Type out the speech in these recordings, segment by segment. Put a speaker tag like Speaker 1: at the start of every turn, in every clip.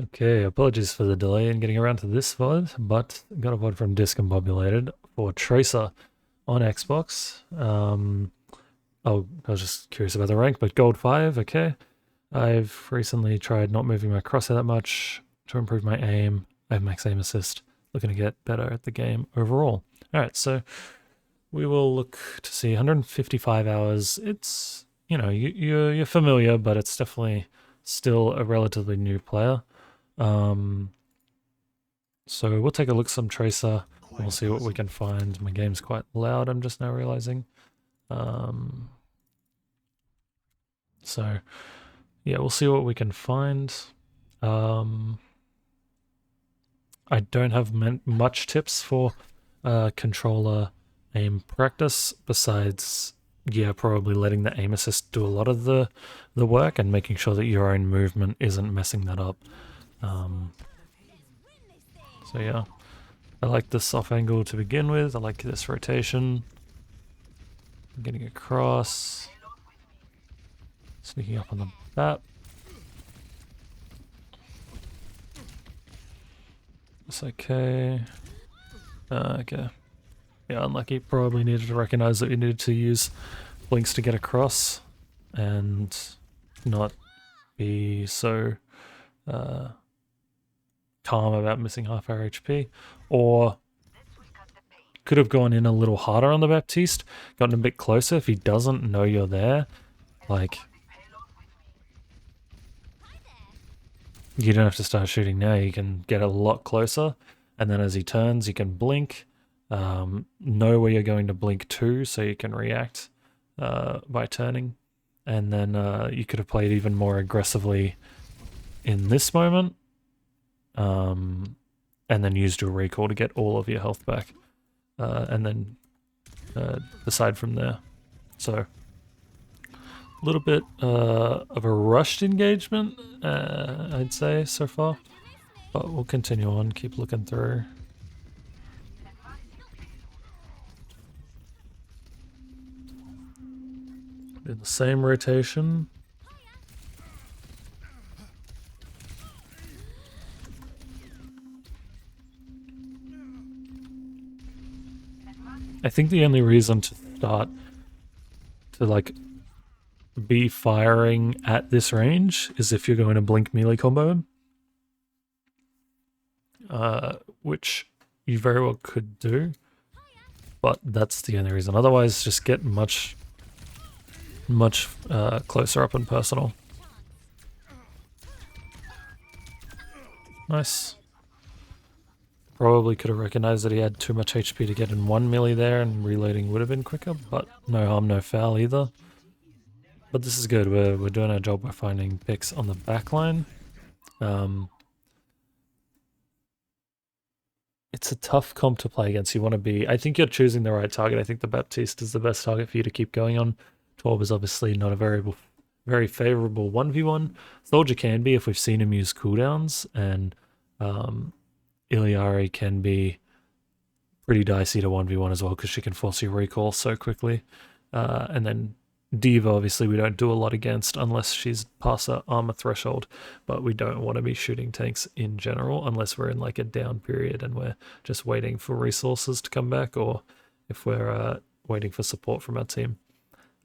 Speaker 1: Okay, apologies for the delay in getting around to this VOD, but got a VOD from Discombobulated for Tracer on Xbox. Oh, I was just curious about the rank, but Gold 5, okay. I've recently tried not moving my crosshair that much to improve my aim. I have max aim assist, looking to get better at the game overall. Alright, so we will look to see 155 hours. It's, you know, you're familiar, but it's definitely still a relatively new player. So we'll take a look at some Tracer, and we'll see what we can find. My game's quite loud, I'm just now realizing. So yeah, we'll see what we can find. I don't have much tips for controller aim practice besides, yeah, probably letting the aim assist do a lot of the work and making sure that your own movement isn't messing that up. So yeah, I like this off angle to begin with. I like this rotation. I'm getting across. Sneaking up on the bat. It's okay. Okay. Yeah, unlucky. Probably needed to recognize that we needed to use blinks to get across and not be so calm about missing half our HP. Or could have gone in a little harder on the Baptiste, gotten a bit closer. If he doesn't know you're there, like, you don't have to start shooting now. You can get a lot closer, and then as he turns, you can blink, know where you're going to blink to, so you can react by turning. And then you could have played even more aggressively in this moment, and then used your recall to get all of your health back, and then decide from there. So a little bit of a rushed engagement, I'd say, so far. But we'll continue on, keep looking through. Do the same rotation. I think the only reason to start to, like, be firing at this range is if you're going to blink melee combo him. Which you very well could do, but that's the only reason. Otherwise, just get much closer up and personal. Nice. Probably could have recognized that he had too much HP to get in one melee there, and reloading would have been quicker, but no harm, no foul either. But this is good. We're doing our job by finding picks on the backline. It's a tough comp to play against. You want to be... I think you're choosing the right target. I think the Baptiste is the best target for you to keep going on. 12 is obviously not a very favorable 1v1. Soldier can be if we've seen him use cooldowns, and Iliari can be pretty dicey to 1v1 as well because she can force your recall so quickly. And then Diva, obviously, we don't do a lot against unless she's past her armor threshold, but we don't want to be shooting tanks in general unless we're in like a down period and we're just waiting for resources to come back, or if we're waiting for support from our team.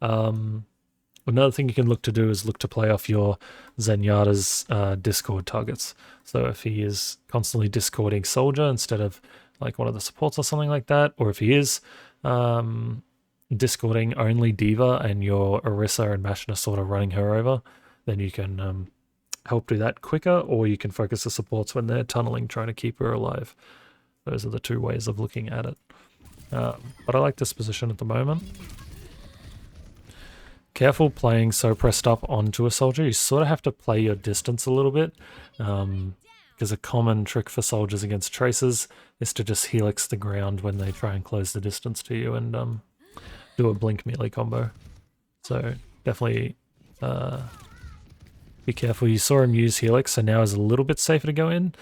Speaker 1: Another thing you can look to do is look to play off your Zenyatta's Discord targets. So if he is constantly discording Soldier instead of like one of the supports or something like that, or if he is discording only Diva and your Orisa and Bastion are sort of running her over, then you can help do that quicker, or you can focus the supports when they're tunneling, trying to keep her alive. Those are the two ways of looking at it. But I like this position at the moment. Careful playing so pressed up onto a soldier. You sort of have to play your distance a little bit, because a common trick for soldiers against tracers is to just helix the ground when they try and close the distance to you and do a blink melee combo. So definitely be careful. You saw him use helix, so now is a little bit safer to go in,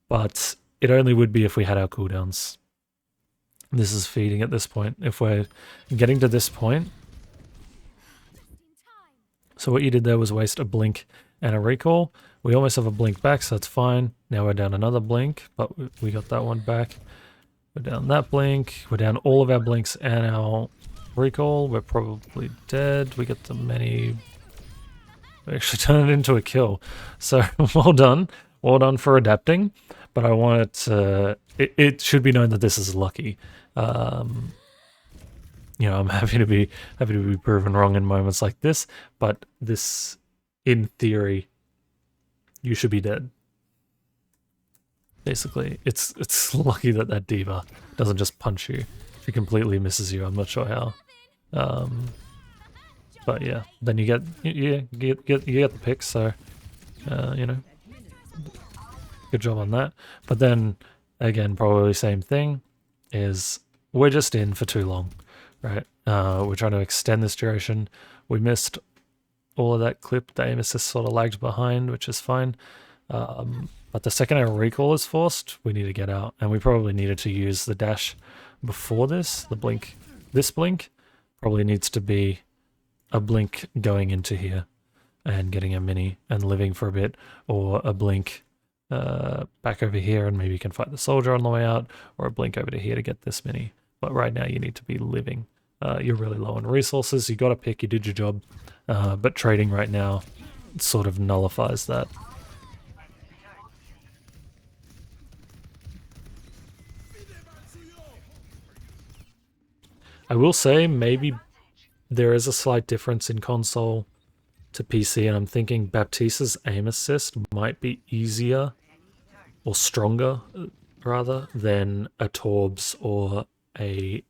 Speaker 1: but it only would be if we had our cooldowns. This is feeding at this point. If we're getting to this point, so what you did there was waste a blink and a recall. We almost have a blink back, so that's fine. Now we're down another blink, but we got that one back. We're down that blink. We're down all of our blinks and our recall. We're probably dead. We get the many. We actually turn it into a kill. So well done. Well done for adapting. But I want it to... It should be known that this is lucky. You know, I'm happy to be proven wrong in moments like this, but this, in theory, you should be dead. Basically, it's lucky that that diva doesn't just punch you. She completely misses you. I'm not sure how. But yeah, then you get the pick. So you know, good job on that. But then again, probably same thing is we're just in for too long. Right, we're trying to extend this duration. We missed all of that clip. The aim assist sort of lagged behind, which is fine. But the second our recall is forced, we need to get out. And we probably needed to use the dash before this. The blink, this blink probably needs to be a blink going into here and getting a mini and living for a bit, or a blink back over here and maybe you can fight the soldier on the way out, or a blink over to here to get this mini. But right now you need to be living. You're really low on resources. You got to pick. You did your job. But trading right now sort of nullifies that. I will say maybe there is a slight difference in console to PC, and I'm thinking Baptiste's aim assist might be easier or stronger, rather, than a Torb's or a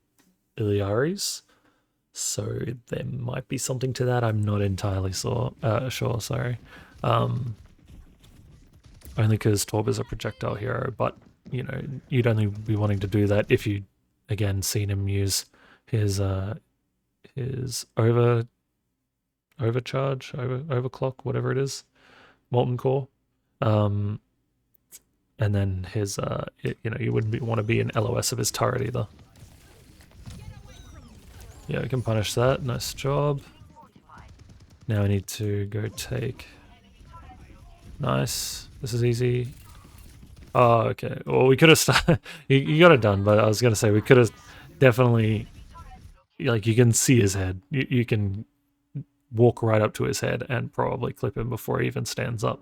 Speaker 1: Iliari's, so there might be something to that. I'm not entirely sure. Sorry, only because Torb is a projectile hero, but you know you'd only be wanting to do that if you again seen him use his overcharge, overclock, whatever it is, molten core, and then his you know, you wouldn't want to be an LOS of his turret either. Yeah, we can punish that. Nice job. Now we need to go take... Nice. This is easy. Oh, okay. Well, we could have started... you got it done, but I was going to say we could have definitely... Like, you can see his head. You can walk right up to his head and probably clip him before he even stands up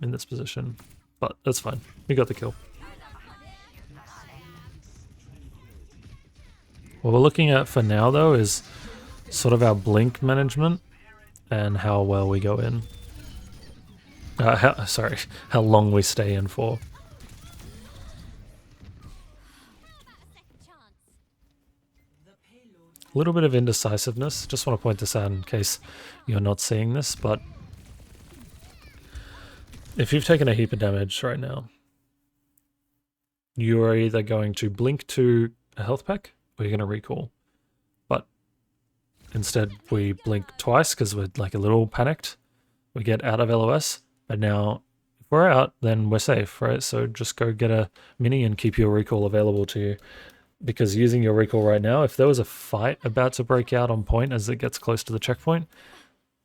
Speaker 1: in this position. But that's fine. We got the kill. What we're looking at for now, though, is sort of our blink management and how well we go in. How long we stay in for. A little bit of indecisiveness. Just want to point this out in case you're not seeing this, but if you've taken a heap of damage right now, you are either going to blink to a health pack, or you're going to recall. But instead we blink twice because we're like a little panicked. We get out of LOS, but now if we're out, then we're safe, right? So just go get a mini and keep your recall available to you. Because using your recall right now, if there was a fight about to break out on point as it gets close to the checkpoint,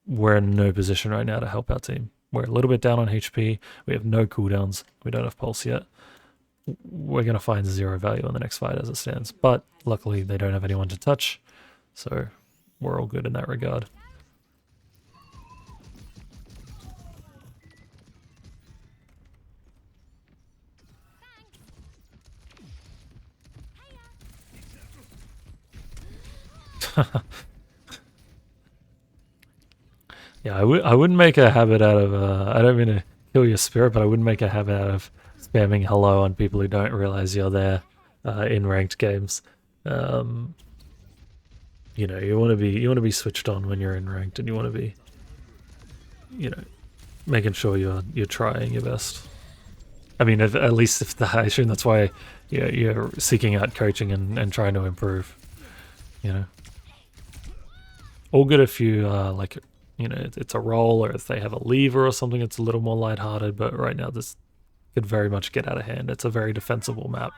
Speaker 1: we're in no position right now to help our team. We're a little bit down on HP, we have no cooldowns, we don't have pulse yet. We're going to find zero value in the next fight as it stands. But luckily they don't have anyone to touch, so we're all good in that regard. Yeah, I wouldn't make a habit out of, I don't mean to kill your spirit, but I wouldn't make a habit out of spamming hello on people who don't realize you're there in ranked games. You know, you want to be switched on when you're in ranked, and you want to be, you know, making sure you're trying your best. I mean, at least if I assume that's why you're seeking out coaching and trying to improve. You know, all good if you like, you know, it's a roll, or if they have a lever or something, it's a little more lighthearted. But right now, this could very much get out of hand. It's a very defensible map,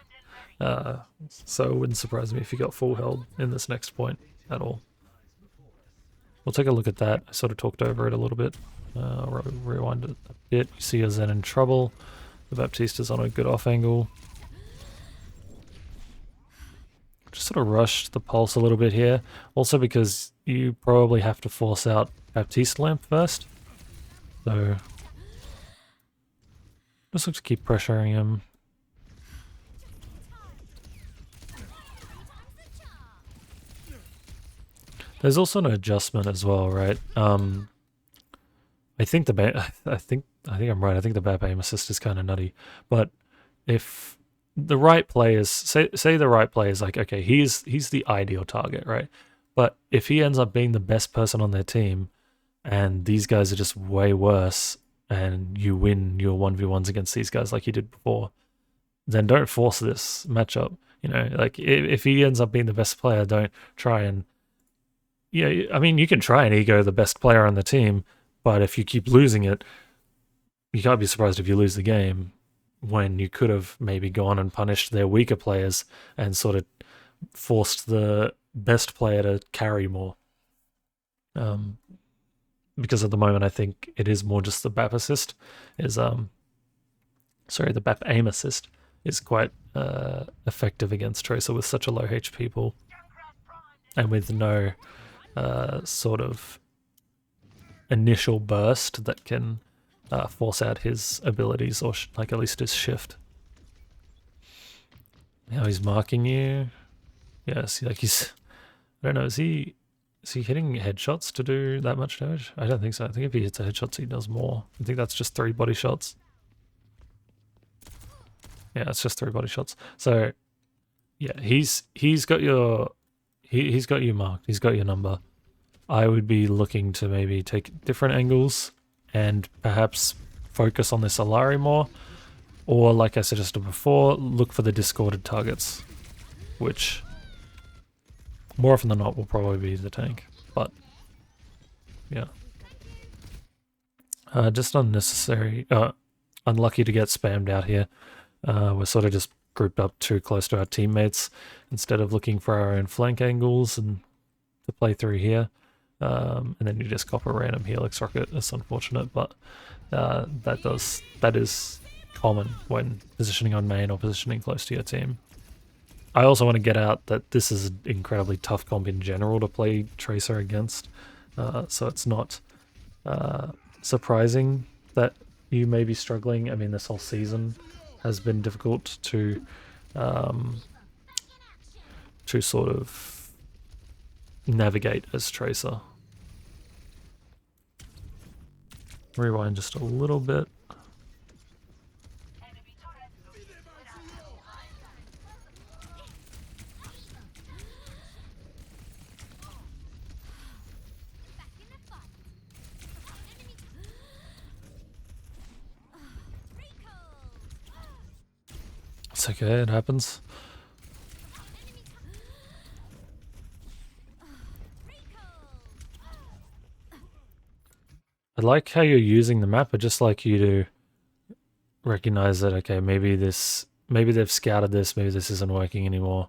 Speaker 1: so it wouldn't surprise me if you got full held in this next point at all. We'll take a look at that. I sort of talked over it a little bit. Rewind it a bit. You see Zen in trouble. The Baptista's on a good off angle. Just sort of rushed the pulse a little bit here. Also because you probably have to force out Baptiste Lamp first. So just look to keep pressuring him. There's also an adjustment as well, right? I think I think I'm right. I think the Bap aim assist is kind of nutty, but if the right players say the right player is like, okay, he's the ideal target, right? But if he ends up being the best person on their team, and these guys are just way worse, and you win your 1v1s against these guys like you did before, then don't force this matchup. You know, like if he ends up being the best player, don't try and I mean, you can try and ego the best player on the team, but if you keep losing it, you can't be surprised if you lose the game when you could have maybe gone and punished their weaker players and sort of forced the best player to carry more. Because at the moment I think it is more just the BAP assist is the BAP aim assist is quite effective against Tracer with such a low HP pool and with no sort of initial burst that can force out his abilities or like at least his shift. Now he's marking you. Yeah, see, like he's, I don't know, is he hitting headshots to do that much damage? I don't think so. I think if he hits a headshot, he does more. I think that's just 3 body shots. Yeah, it's just 3 body shots. So yeah, he's got your he's got you marked. He's got your number. I would be looking to maybe take different angles and perhaps focus on this Alari more, or like I suggested before, look for the discorded targets, which more often than not will probably be the tank. But yeah, just unnecessary, unlucky to get spammed out here. We're sort of just grouped up too close to our teammates instead of looking for our own flank angles and to play through here. And then you just cop a random helix rocket. It's unfortunate, but that is common when positioning on main or positioning close to your team. I also want to get out that this is an incredibly tough comp in general to play Tracer against, so it's not surprising that you may be struggling. I mean, this whole season has been difficult to sort of navigate as Tracer. Rewind just a little bit. It's okay, it happens. I like how you're using the map, but just like you to recognize that, okay, maybe they've scouted this, maybe this isn't working anymore.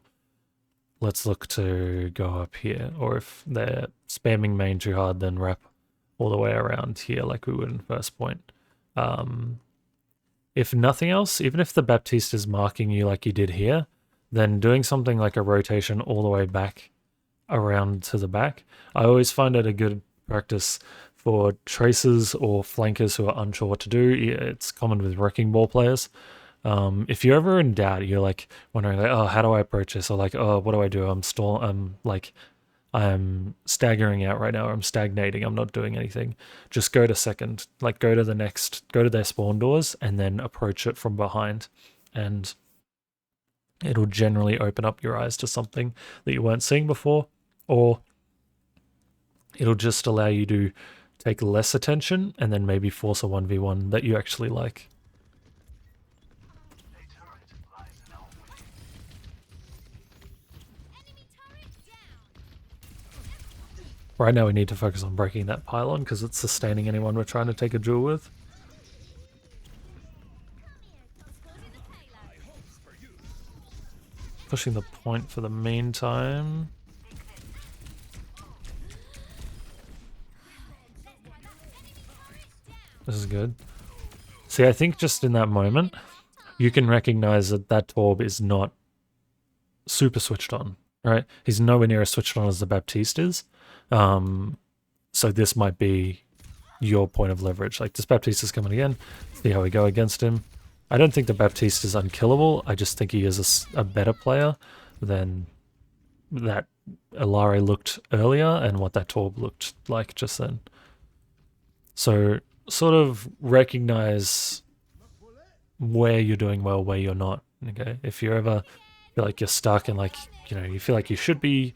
Speaker 1: Let's look to go up here. Or if they're spamming main too hard, then wrap all the way around here like we would in first point. If nothing else, even if the Baptiste is marking you like you did here, then doing something like a rotation all the way back around to the back, I always find it a good practice for tracers or flankers who are unsure what to do. It's common with wrecking ball players. If you're ever in doubt, you're like wondering like, oh, how do I approach this? Or like, oh, what do I do? I'm staggering out right now, or I'm stagnating, I'm not doing anything. Just go to second, like go to their spawn doors and then approach it from behind. And it'll generally open up your eyes to something that you weren't seeing before, or it'll just allow you to take less attention and then maybe force a 1v1 that you actually like. Right now we need to focus on breaking that pylon because it's sustaining anyone we're trying to take a duel with. Pushing the point for the meantime. This is good. See, I think just in that moment, you can recognize that that Torb is not super switched on, right? He's nowhere near as switched on as the Baptiste is. So this might be your point of leverage. Like, this Baptiste is coming again. See how we go against him. I don't think the Baptiste is unkillable. I just think he is a better player than that Ilari looked earlier and what that Torb looked like just then. So sort of recognize where you're doing well, where you're not. Okay, if you ever feel like you're stuck and like, you know, you feel like you should be,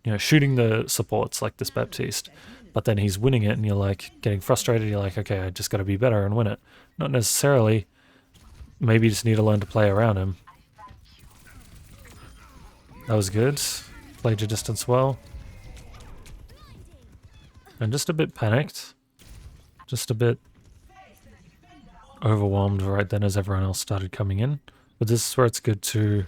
Speaker 1: you know, shooting the supports like this Baptiste, but then he's winning it and you're like getting frustrated. You're like, okay, I just got to be better and win it. Not necessarily. Maybe you just need to learn to play around him. That was good. Played your distance well. And just a bit panicked. Just a bit overwhelmed right then as everyone else started coming in. But this is where it's good to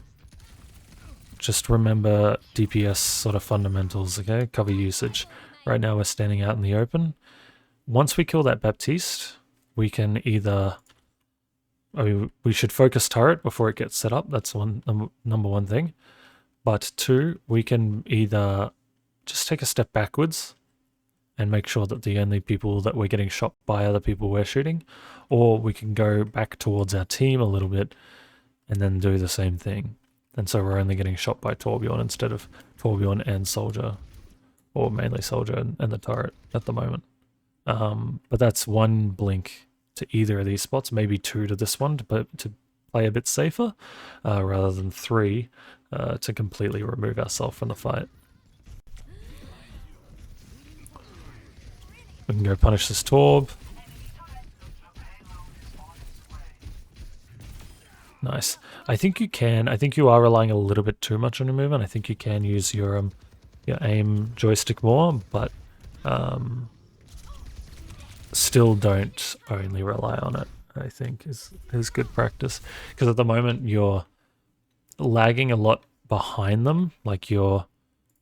Speaker 1: just remember DPS sort of fundamentals, okay? Cover usage. Right now we're standing out in the open. Once we kill that Baptiste, we can either... I mean, we should focus turret before it gets set up. That's number one thing. But two, we can either just take a step backwards and make sure that the only people that we're getting shot by are the people we're shooting, or we can go back towards our team a little bit and then do the same thing. And so we're only getting shot by Torbjorn instead of Torbjorn and Soldier, or mainly Soldier and the turret at the moment. But that's one blink to either of these spots, maybe two to this one to play a bit safer, rather than three to completely remove ourselves from the fight. We can go punish this Torb. Nice. I think you can. I think you are relying a little bit too much on your movement. I think you can use your aim joystick more, but still don't only rely on it. I think is good practice, because at the moment you're lagging a lot behind them. Like your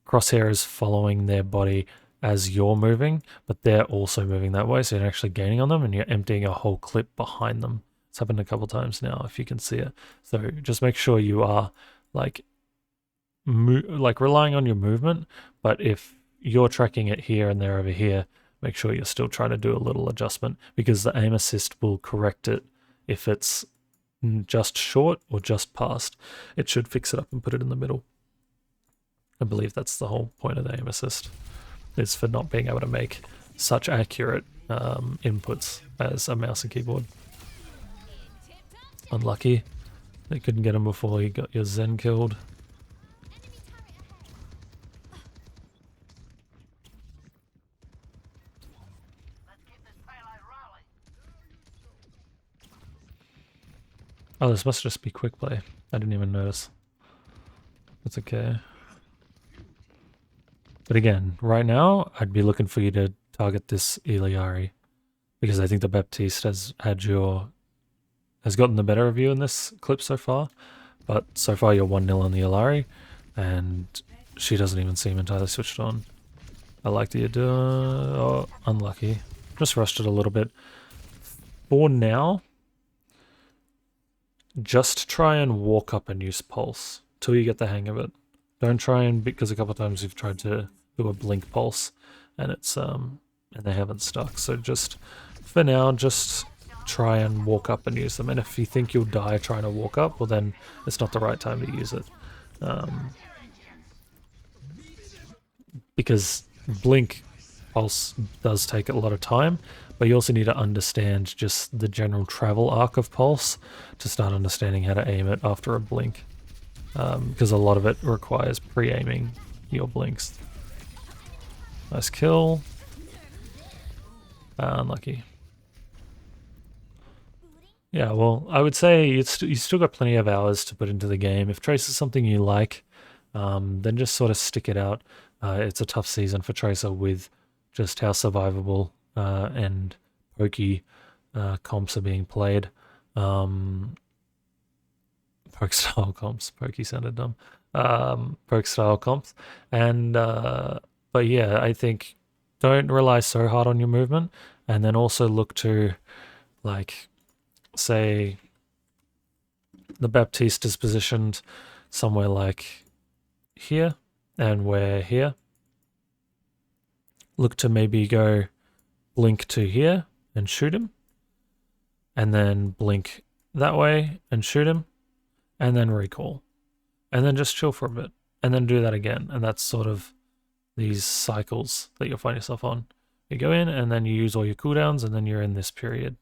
Speaker 1: crosshair is following their body as you're moving, but they're also moving that way, so you're actually gaining on them and you're emptying a whole clip behind them. It's happened a couple times now, if you can see it. So just make sure you are like relying on your movement, but if you're tracking it here and they're over here, make sure you're still trying to do a little adjustment, because the aim assist will correct it if it's just short or just past. It should fix it up and put it in the middle. I believe that's the whole point of the aim assist, is for not being able to make such accurate inputs as a mouse and keyboard. Unlucky. They couldn't get him before you got your Zen killed. Oh, this must just be quick play. I didn't even notice. That's okay. But again, right now, I'd be looking for you to target this Iliari, because I think the Baptiste has gotten the better of you in this clip so far. But so far you're 1-0 on the Ilari, and she doesn't even seem entirely switched on. I like that you do... Oh, unlucky. Just rushed it a little bit. For now, just try and walk up and use pulse till you get the hang of it. Don't try and, because a couple of times you've tried to do a blink pulse and it's and they haven't stuck. So just for now, just try and walk up and use them. And if you think you'll die trying to walk up, well then it's not the right time to use it. Because blink pulse does take a lot of time, but you also need to understand just the general travel arc of pulse to start understanding how to aim it after a blink. Because a lot of it requires pre-aiming your blinks. Nice kill. Unlucky. Yeah, well, I would say you still got plenty of hours to put into the game. If Trace is something you like, then just sort of stick it out. It's a tough season for Tracer with just how survivable and pokey comps are being played. Poke style comps. Pokey sounded dumb. Poke style comps. And, but yeah, I think don't rely so hard on your movement, and then also look to, like, say the Baptiste is positioned somewhere like here, and we're here. Look to maybe go blink to here and shoot him, and then blink that way and shoot him, and then recall, and then just chill for a bit, and then do that again. And that's sort of these cycles that you'll find yourself on. You go in, and then you use all your cooldowns, and then you're in this period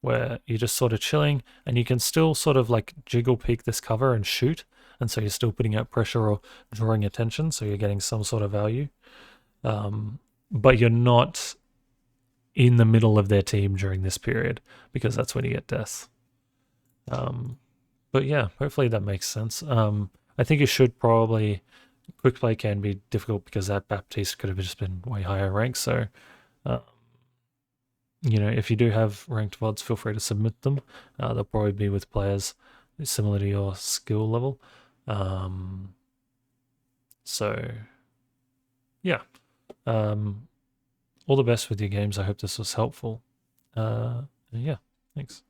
Speaker 1: where you're just sort of chilling, and you can still sort of like jiggle peek this cover and shoot, and so you're still putting out pressure or drawing attention, so you're getting some sort of value. But you're not in the middle of their team during this period, because that's when you get death. But yeah, hopefully that makes sense. I think you should probably... Quick play can be difficult because that Baptiste could have just been way higher rank, so... you know, if you do have ranked VODs, feel free to submit them. They'll probably be with players similar to your skill level. So, yeah. All the best with your games. I hope this was helpful. Yeah, thanks.